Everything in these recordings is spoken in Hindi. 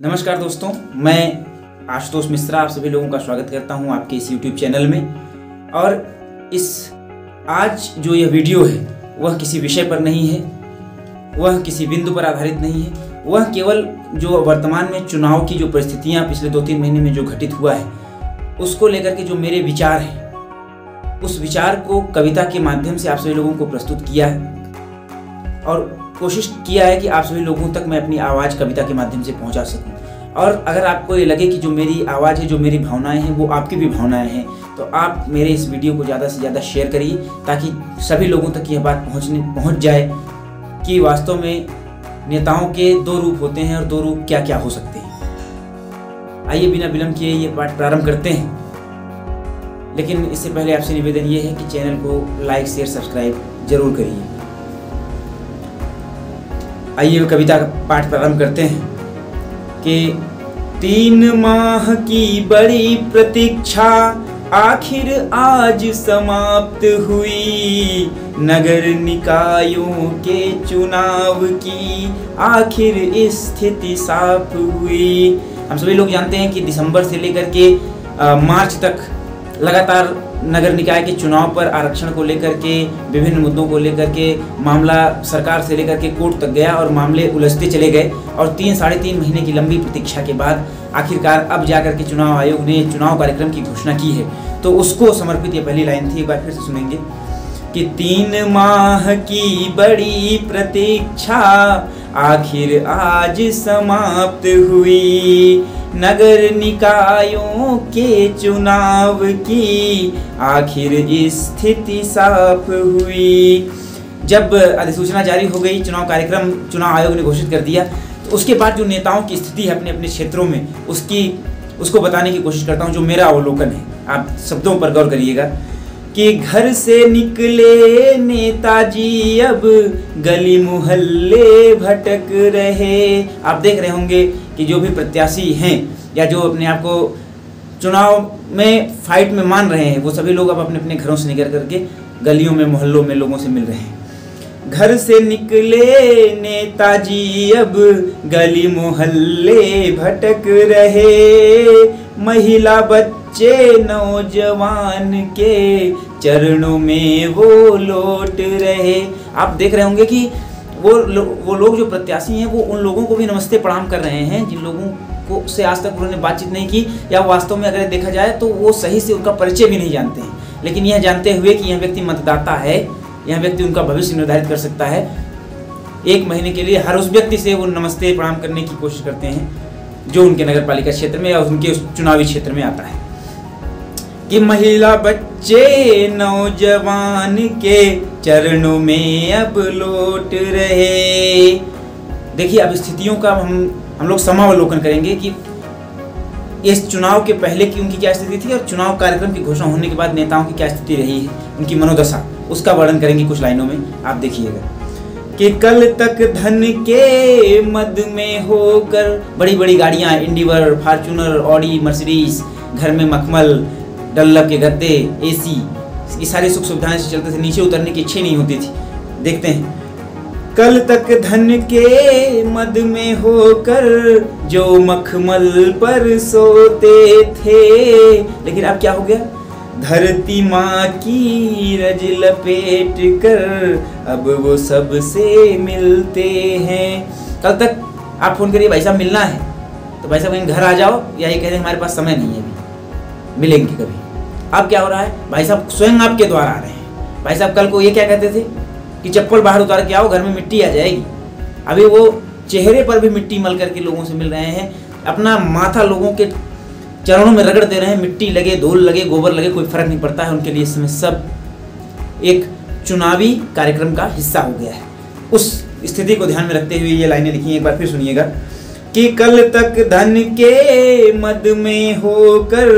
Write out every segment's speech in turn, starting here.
नमस्कार दोस्तों, मैं आशुतोष मिश्रा आप सभी लोगों का स्वागत करता हूं आपके इस YouTube चैनल में। और इस आज जो यह वीडियो है वह किसी विषय पर नहीं है, वह किसी बिंदु पर आधारित नहीं है, वह केवल जो वर्तमान में चुनाव की जो परिस्थितियां पिछले 2-3 महीने में जो घटित हुआ है उसको लेकर के जो मेरे विचार हैं उस विचार को कविता के माध्यम से आप सभी लोगों को प्रस्तुत किया है और कोशिश किया है कि आप सभी लोगों तक मैं अपनी आवाज़ कविता के माध्यम से पहुंचा सकूं। और अगर आपको ये लगे कि जो मेरी आवाज़ है, जो मेरी भावनाएं हैं वो आपकी भी भावनाएं हैं, तो आप मेरे इस वीडियो को ज़्यादा से ज़्यादा शेयर करिए ताकि सभी लोगों तक यह बात पहुंच जाए कि वास्तव में नेताओं के दो रूप होते हैं और दो रूप क्या क्या हो सकते हैं। आइए बिना विलंब किए ये पाठ प्रारंभ करते हैं, लेकिन इससे पहले आपसे निवेदन ये है कि चैनल को लाइक शेयर सब्सक्राइब जरूर करिए। आइए कविता का पाठ प्रारंभ करते हैं कि 3 माह की बड़ी प्रतीक्षा आखिर आज समाप्त हुई, नगर निकायों के चुनाव की आखिर स्थिति साफ हुई। हम सभी लोग जानते हैं कि दिसंबर से लेकर के मार्च तक लगातार नगर निकाय के चुनाव पर आरक्षण को लेकर के विभिन्न मुद्दों को लेकर के मामला सरकार से लेकर के कोर्ट तक गया और मामले उलझते चले गए। और 3-3.5 महीने की लंबी प्रतीक्षा के बाद आखिरकार अब जाकर के चुनाव आयोग ने चुनाव कार्यक्रम की घोषणा की है। तो उसको समर्पित ये पहली लाइन थी, एक बार फिर से सुनेंगे कि 3 माह की बड़ी प्रतीक्षा आखिर आज समाप्त हुई, नगर निकायों के चुनाव की आखिर स्थिति साफ हुई। जब अधिसूचना जारी हो गई, चुनाव आयोग ने घोषित कर दिया, तो उसके बाद जो नेताओं की स्थिति है अपने अपने क्षेत्रों में उसको बताने की कोशिश करता हूं। जो मेरा अवलोकन है, आप शब्दों पर गौर करिएगा कि घर से निकले नेताजी अब गली मोहल्ले भटक रहे। आप देख रहे होंगे कि जो भी प्रत्याशी हैं या जो अपने आप को चुनाव में फाइट में मान रहे हैं वो सभी लोग अब अपने अपने घरों से निकल करके गलियों में मोहल्लों में लोगों से मिल रहे हैं। घर से निकले नेताजी अब गली मोहल्ले भटक रहे, महिला बच्चे नौजवान के चरणों में वो लौट रहे। आप देख रहे होंगे कि वो लोग जो प्रत्याशी हैं वो उन लोगों को भी नमस्ते प्रणाम कर रहे हैं जिन लोगों को से आज तक उन्होंने बातचीत नहीं की, या वास्तव में अगर देखा जाए तो वो सही से उनका परिचय भी नहीं जानते हैं। लेकिन यह जानते हुए कि यह व्यक्ति मतदाता है, यह व्यक्ति उनका भविष्य निर्धारित कर सकता है, 1 महीने के लिए हर उस व्यक्ति से वो नमस्ते प्रणाम करने की कोशिश करते हैं जो उनके नगर पालिका क्षेत्र में या उनके उस चुनावी क्षेत्र में आता है। कि महिला बच्चे नौजवान के चरणों में अब लौट रहे। देखिए, अब स्थितियों का हम लोग समावलोकन करेंगे कि इस चुनाव के पहले की उनकी क्या स्थिति थी और चुनाव कार्यक्रम की घोषणा होने के बाद नेताओं की क्या स्थिति रही है, उनकी मनोदशा, उसका वर्णन करेंगे कुछ लाइनों में। आप देखिएगा कि कल तक धन के मद में होकर बड़ी बड़ी गाड़ियां, इंडिवर, फॉर्च्यूनर, ऑडी, मर्सिडीज, घर में मखमल, डल्लब के गद्दे, एसी, ये सारी सुख सुविधाएं से चलते थे, नीचे उतरने की इच्छा नहीं होती थी। देखते हैं, कल तक धन के मद में होकर जो मखमल पर सोते थे, लेकिन अब क्या हो गया, धरती माँ की रज लपेट कर अब वो सबसे मिलते हैं। कल तक आप फोन करिए, भाई साहब मिलना है, तो भाई साहब कहीं घर आ जाओ, या ये कहते हैं हमारे पास समय नहीं है, अभी मिलेंगे कभी। अब क्या हो रहा है, भाई साहब स्वयं आपके द्वार आ रहे हैं। भाई साहब कल को ये क्या कहते थे कि चप्पल बाहर उतार के आओ, घर में मिट्टी आ जाएगी। अभी वो चेहरे पर भी मिट्टी मल करके लोगों से मिल रहे हैं, अपना माथा लोगों के चरणों में रगड़ दे रहे हैं। मिट्टी लगे, धूल लगे, गोबर लगे, कोई फर्क नहीं पड़ता है उनके लिए। इस समय सब एक चुनावी कार्यक्रम का हिस्सा हो गया है। उस स्थिति को ध्यान में रखते हुए ये लाइनें लिखी हैं, एक बार फिर सुनिएगा कि कल तक धन के मद में होकर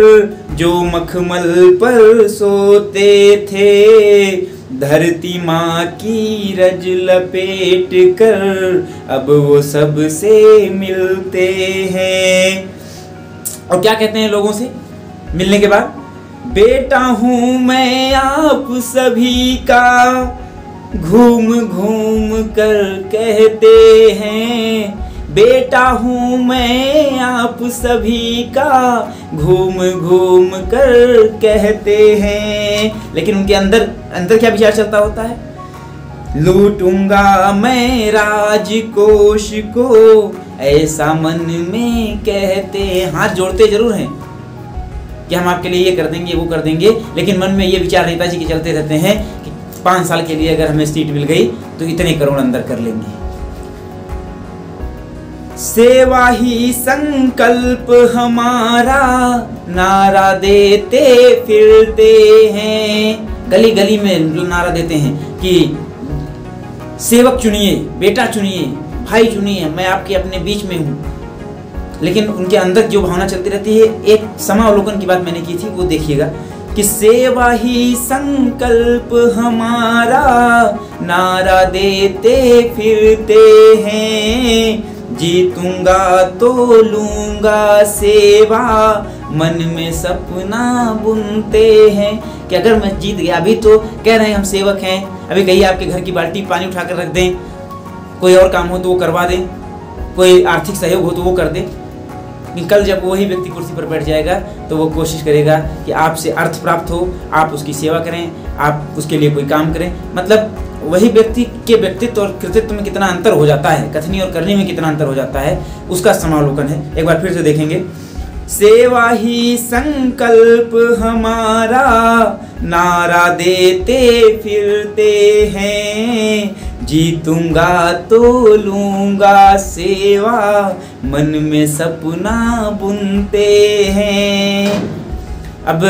जो मखमल पर सोते थे, धरती माँ की रज लपेट कर अब वो सबसे मिलते हैं। और क्या कहते हैं लोगों से मिलने के बाद, बेटा हूँ मैं आप सभी का, घूम घूम कर कहते हैं बेटा हूँ मैं आप सभी का, घूम घूम कर कहते हैं। लेकिन उनके अंदर क्या विचार चलता होता है? लूटूंगा मैं राजकोष को, ऐसा मन में कहते हैं। हाथ जोड़ते जरूर हैं कि हम आपके लिए ये कर देंगे वो कर देंगे, लेकिन मन में ये विचार नेताजी के चलते रहते हैं कि 5 साल के लिए अगर हमें सीट मिल गई तो इतने करोड़ अंदर कर लेंगे। सेवा ही संकल्प हमारा, नारा देते फिरते हैं। गली गली में नारा देते हैं कि सेवक चुनिए, बेटा चुनिए, भाई चुनिए, मैं आपके अपने बीच में हूँ। लेकिन उनके अंदर जो भावना चलती रहती है, एक समावलोकन की बात मैंने की थी, वो देखिएगा कि सेवा ही संकल्प हमारा, नारा देते फिरते हैं। जीतूंगा तो लूंगा सेवा, मन में सपना बुनते हैं। कि अगर मैं जीत गया, अभी तो कह रहे हैं हम सेवक हैं, अभी कहिए आपके घर की बाल्टी पानी उठा कर रख दें, कोई और काम हो तो वो करवा दें, कोई आर्थिक सहयोग हो तो वो कर दें। लेकिन कल जब वही व्यक्ति कुर्सी पर बैठ जाएगा तो वो कोशिश करेगा कि आपसे अर्थ प्राप्त हो, आप उसकी सेवा करें, आप उसके लिए कोई काम करें। मतलब वही व्यक्ति के व्यक्तित्व और कृतित्व में कितना अंतर हो जाता है, कथनी और करनी में कितना अंतर हो जाता है, उसका समावलोकन है। एक बार फिर से देखेंगे। सेवा ही संकल्प हमारा, नारा देते फिरते हैं। जीतूंगा तो लूंगा सेवा, मन में सपना बुनते हैं। अब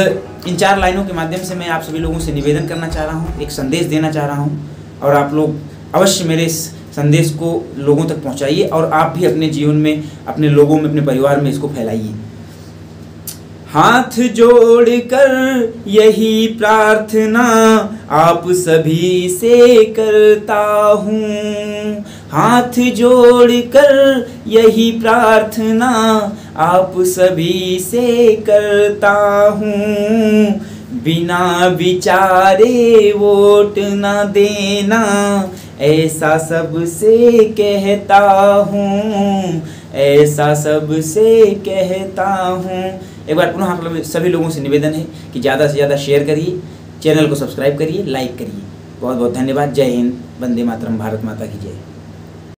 इन 4 लाइनों के माध्यम से मैं आप सभी लोगों से निवेदन करना चाह रहा हूँ, एक संदेश देना चाह रहा हूँ, और आप लोग अवश्य मेरे इस संदेश को लोगों तक पहुँचाइए और आप भी अपने जीवन में, अपने लोगों में, अपने परिवार में इसको फैलाइए। हाथ जोड़कर यही प्रार्थना आप सभी से करता हूँ। हाथ जोड़कर यही प्रार्थना आप सभी से करता हूँ। बिना विचारे वोट न देना, ऐसा सबसे कहता हूँ, ऐसा सबसे कहता हूँ। एक बार पुनः आप सभी लोगों से निवेदन है कि ज़्यादा से ज़्यादा शेयर करिए, चैनल को सब्सक्राइब करिए, लाइक करिए। बहुत बहुत धन्यवाद। जय हिंद, वंदे मातरम, भारत माता की जय।